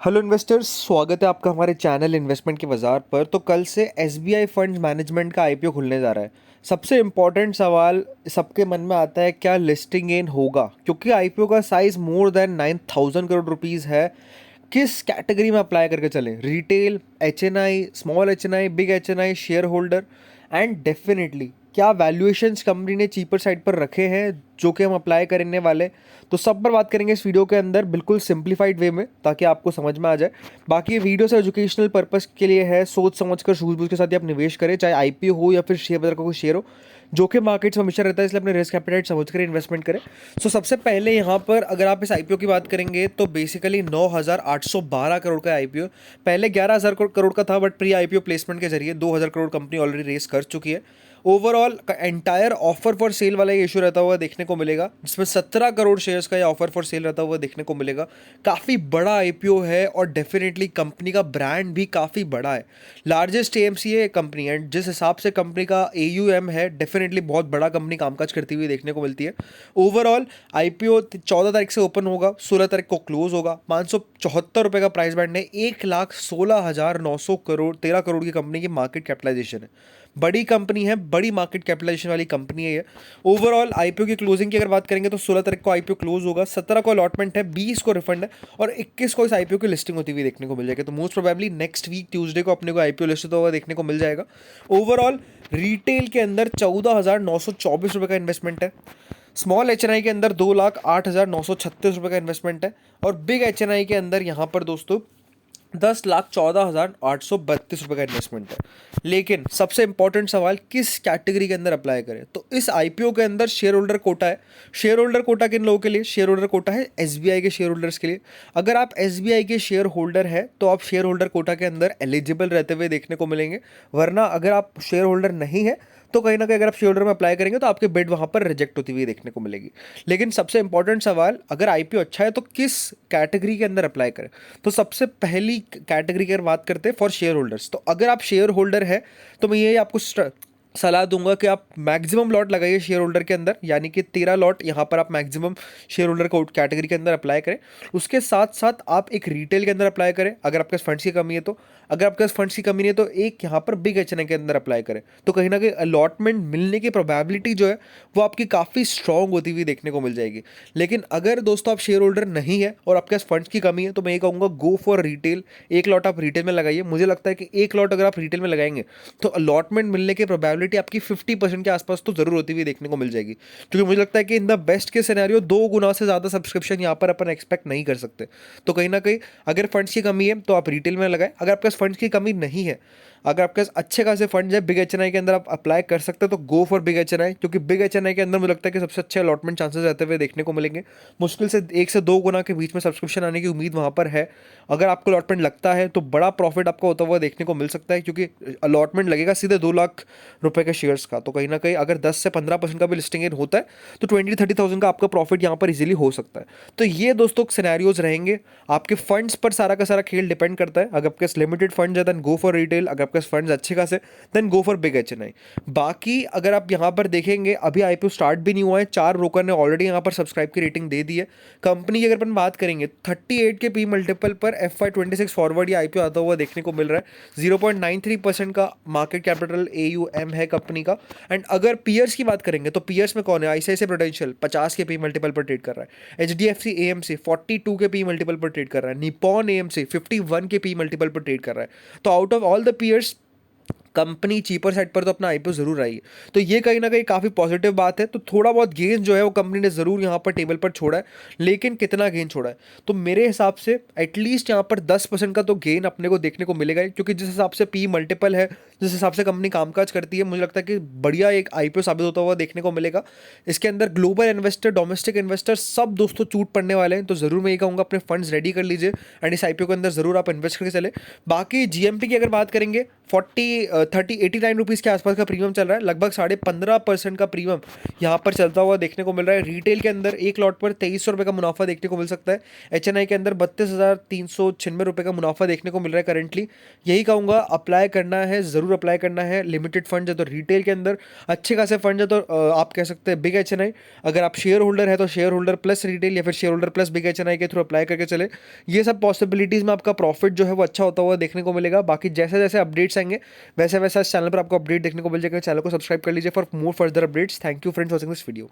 Hello investors, स्वागत है आपका हमारे चैनल इन्वेस्टमेंट के बाज़ार पर। तो कल से एसबीआई फंड्स मैनेजमेंट का आईपीओ खुलने जा रहा है। सबसे इम्पोर्टेंट सवाल सबके मन में आता है, क्या लिस्टिंग गेन होगा? क्योंकि आईपीओ का size more than 9,000 crore rupees है। किस कैटेगरी में अप्लाई करके चलें? Retail, HNI, small HNI, big HNI, share holder, and definitely क्या वैल्यूएशंस कंपनी ने चीपर साइड पर रखे हैं जो कि हम अप्लाई करने वाले। तो सब पर बात करेंगे इस वीडियो के अंदर, बिल्कुल सिंप्लीफाइड वे में, ताकि आपको समझ में आ जाए। बाकी ये वीडियो से एजुकेशनल पर्पस के लिए है, सोच समझ कर सूझबूझ के साथ ही आप निवेश करें, चाहे आईपीओ हो या फिर शेयर बाजार का कोई शेयर हो। जोखिम मार्केट्स में हमेशा रहता है, इसलिए अपने रिस्क एपेटाइट समझ कर इन्वेस्टमेंट करें। सो सबसे पहले यहाँ पर अगर आप इस आईपीओ की बात करेंगे तो बेसिकली 9,812 करोड़ का आईपीओ। पहले 11,000 करोड़ का था, बट प्री आईपीओ प्लेसमेंट के जरिए 2,000 करोड़ कंपनी ऑलरेडी रेस कर चुकी है। Overall entire offer for sale वाला ये इशू रहता हुआ देखने को मिलेगा, जिसमें 17 करोड़ शेयर्स का ये ऑफर फॉर सेल रहता हुआ देखने को मिलेगा। काफ़ी बड़ा आईपीओ है और डेफिनेटली कंपनी का ब्रांड भी काफ़ी बड़ा है। लार्जेस्ट एएमसी है कंपनी, एंड जिस हिसाब से कंपनी का एयूएम है, डेफिनेटली बहुत बड़ा कंपनी कामकाज करती हुई देखने को मिलती है। ओवरऑल आईपीओ 14 तारीख से ओपन होगा, 16 तारीख को क्लोज होगा। 574 रुपये का प्राइस बैंड है। 1,16,900 करोड़, 13 करोड़ की कंपनी की मार्केट कैपिटलाइजेशन है। बड़ी कंपनी है, बड़ी मार्केट कैपिटलाइजेशन वाली कंपनी है ये। ओवरऑल आईपीओ की क्लोजिंग की अगर बात करेंगे तो 16 तारीख को आईपीओ क्लोज होगा, 17 को अलॉटमेंट है, 20 को रिफंड है और 21 को इस आईपीओ की लिस्टिंग होती हुई देखने को मिल जाएगी। तो most probably next week Tuesday को अपने को आईपीओ लिस्ट होता हुआ देखने को मिल जाएगा। ओवरऑल रिटेल के अंदर 14,924 रुपये का इन्वेस्टमेंट है। स्मॉल एचएनआई के अंदर 2,08,936 रुपये का इन्वेस्टमेंट है। और बिग एचएनआई के अंदर यहाँ पर दोस्तों 10,14,832 रुपये का इन्वेस्टमेंट है। लेकिन सबसे इंपॉर्टेंट सवाल, किस कैटेगरी के अंदर अप्लाई करें? तो इस आईपीओ के अंदर शेयर होल्डर कोटा है। शेयर होल्डर कोटा किन लोगों के लिए? शेयर होल्डर कोटा है एसबीआई के शेयर होल्डर्स के लिए। अगर आप एसबीआई के शेयर होल्डर है तो आप शेयर होल्डर कोटा के अंदर एलिजिबल रहते हुए देखने को मिलेंगे। वरना अगर आप शेयर होल्डर नहीं है तो कहीं ना कहीं अगर आप शेयर होल्डर में अप्लाई करेंगे तो आपके बिड वहां पर रिजेक्ट होती हुई देखने को मिलेगी। लेकिन सबसे इंपॉर्टेंट सवाल, अगर आईपीओ अच्छा है तो किस कैटेगरी के अंदर अप्लाई करें? तो सबसे पहली कैटेगरी की अगर बात करते हैं फॉर शेयर होल्डर्स, तो अगर आप शेयर होल्डर है तो मैं ये आपको सलाह दूंगा कि आप मैक्सिमम लॉट लगाइए शेयर होल्डर के अंदर, यानी कि 13 लॉट यहाँ पर आप मैक्सिमम शेयर होल्डर को कैटेगरी के अंदर अप्लाई करें। उसके साथ साथ आप एक रिटेल के अंदर अप्लाई करें अगर आपके पास फंड्स की कमी है तो। अगर आपके पास फंड्स की कमी नहीं है तो एक यहाँ पर बिग एचएनआई के अंदर अप्लाई करें। तो कहीं ना कहीं अलॉटमेंट मिलने की प्रोबेबिलिटी जो है वो आपकी काफ़ी स्ट्रांग होती हुई देखने को मिल जाएगी। लेकिन अगर दोस्तों आप शेयर होल्डर नहीं है और आपके पास फंड्स की कमी है तो मैं ये कहूँगा गो फॉर रिटेल। एक लॉट आप रिटेल में लगाइए। मुझे लगता है कि एक लॉट अगर आप रिटेल में लगाएंगे तो अलॉटमेंट मिलने की प्रोबेबिलिटी आपकी 50% के आसपास तो जरूर होती हुई देखने को मिल जाएगी। क्योंकि मुझे लगता है कि इन द बेस्ट के सिनेरियो 2 गुना से ज़्यादा सब्सक्रिप्शन यहाँ पर अपन एक्सपेक्ट नहीं कर सकते। तो कहीं ना कहीं अगर फंड्स की कमी है तो आप रिटेल में लगाएं। अगर आपके पास फंड्स की कमी नहीं है, अगर आपके पास अच्छे खासे फंड्स है, बिग एचएनआई के अंदर आप अप्लाई कर सकते हैं, तो गो फॉर बिग एचएनआई। क्योंकि बिग एचएनआई के अंदर मुझे लगता है कि सबसे अच्छे अलॉटमेंट चांसेस रहते हुए देखने को मिलेंगे। मुश्किल से 1 से 2 गुना के बीच में सब्सक्रिप्शन आने की उम्मीद वहाँ पर है। अगर आपको अलॉटमेंट लगता है तो बड़ा प्रॉफिट आपको होता हुआ देखने को मिल सकता है, क्योंकि अलॉटमेंट लगेगा सीधे 2 लाख रुपए के शेयर्स का। तो कहीं ना कहीं अगर 10 से 15% का भी लिस्टिंग इन होता है तो 20-30 थाउजेंड का आपका प्रॉफिट यहाँ पर इजीली हो सकता है। तो ये दोस्तों सिनेरियोज रहेंगे। आपके फंड्स पर सारा का सारा खेल डिपेंड करता है। अगर आपके पास लिमिटेड फंड्स है देन गो फॉर रिटेल। अगर आपके पास फंड्स अच्छे खासे then go for big HNI. बाकी अगर आप यहाँ पर देखेंगे, अभी आईपीओ स्टार्ट भी नहीं हुआ है, 4 ब्रोकर ने ऑलरेडी यहाँ पर सब्सक्राइब की रेटिंग दे दी है। कंपनी की अगर अपन बात करेंगे 38 के पी मल्टीपल पर FY26 फॉरवर्ड ये आईपीओ आता हुआ देखने को मिल रहा है। 0.93% का मार्केट कैपिटल AUM है कंपनी का। एंड अगर पीयर्स की बात करेंगे तो पीयर्स में कौन है? आईसीआईसीआई प्रूडेंशियल 50 के पी मल्टीपल पर ट्रेड कर रहा है। HDFC AMC 42 के पी मल्टीपल पर ट्रेड कर रहा है। निपॉन AMC 51 के पी मल्टीपल पर ट्रेड कर रहा है। तो out of all the peers company cheaper side पर तो अपना आईपीओ जरूर आई है। तो ये कहीं ना कहीं काफ़ी पॉजिटिव बात है। तो थोड़ा बहुत गेन जो है वो कंपनी ने ज़रूर यहाँ पर टेबल पर छोड़ा है, लेकिन कितना गेन छोड़ा है? तो मेरे हिसाब से एटलीस्ट यहाँ पर 10% का तो गेन अपने को देखने को मिलेगा ही, क्योंकि जिस हिसाब से पी मल्टीपल है, जिस हिसाब से कंपनी कामकाज करती है, मुझे लगता है कि बढ़िया एक आईपीओ साबित होता हुआ देखने को मिलेगा। इसके अंदर ग्लोबल इन्वेस्टर, डोमेस्टिक इन्वेस्टर सब दोस्तों चूट पड़ने वाले हैं। तो ज़रूर मैं ये कहूँगा अपने फंड्स रेडी कर लीजिए एंड इस आईपीओ के अंदर ज़रूर आप इन्वेस्ट करके चले। बाकी जीएमपी की अगर बात करेंगे ₹89 के आसपास का प्रीमियम चल रहा है, लगभग 15.5% का प्रीमियम यहाँ पर चलता हुआ देखने को मिल रहा है। रिटेल के अंदर एक लॉट पर ₹2300 का मुनाफा देखने को मिल सकता है। एचएनआई के अंदर ₹32,396 का मुनाफा देखने को मिल रहा है करंटली। यही कहूँगा, अप्लाई करना है, ज़रूर अप्लाई करना है। लिमिटेड फंड है तो रिटेल के अंदर अच्छे खासे फंड है, तो आप कह सकते हैं बिग एचएनआई। अगर आप शेयर होल्डर है तो शेयर होल्डर प्लस रिटेल या फिर share holder plus big HNI के थ्रू अप्लाई करके चले। ये सब पॉसिबिलिटीज़ में आपका प्रॉफिट जो है वो अच्छा होता हुआ देखने को मिलेगा। बाकी जैसे जैसे अपडेट्स आएंगे वैसे वैसे इस चैनल पर आपको अपडेट देखने को मिल जाएगा। चैनल को सब्सक्राइब कर लीजिए for more further updates. Thank you friends watching this video.